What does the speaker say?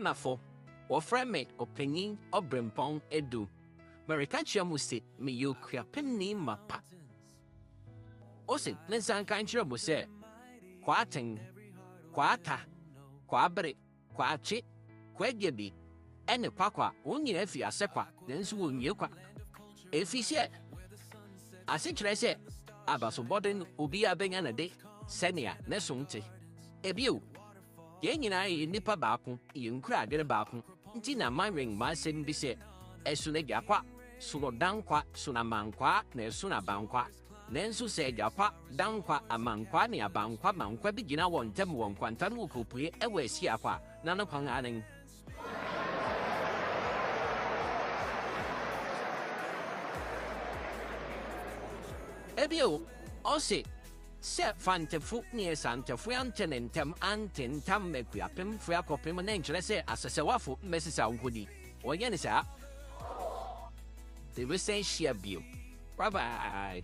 Ghanafo, or friend mate, opinion, or brimpong edu. Merikacha musit, me you creapimni mapa. Osit, Nensan Kanchira muse, quating, quata, quabre, quachi, quegebi, and the quaqua, only if you are sequa, then so you qua. If he said, I think I said, Abasubodin, Ubia Bing and a day, Senia, Nesunti. Ebu. Yang I nipa baku, yung crag in a baku, Tina my ring, my same be said, Esunegaqua, Sulodankwa, Sunamanqua, Nesuna Banqua, Nensu said Yapa, Dankwa, Amanqua, near Banqua, Manqua, begin one tem one quantum cupi, away Siaqua, none upon adding. Ebu, Ossi. Set fante fuknie santa fuanten and tem antin tam mequiapim, fuacopim and angel, as a sawafu, Mrs. Augudi, or Yenisa. They will say she a view. Bye bye.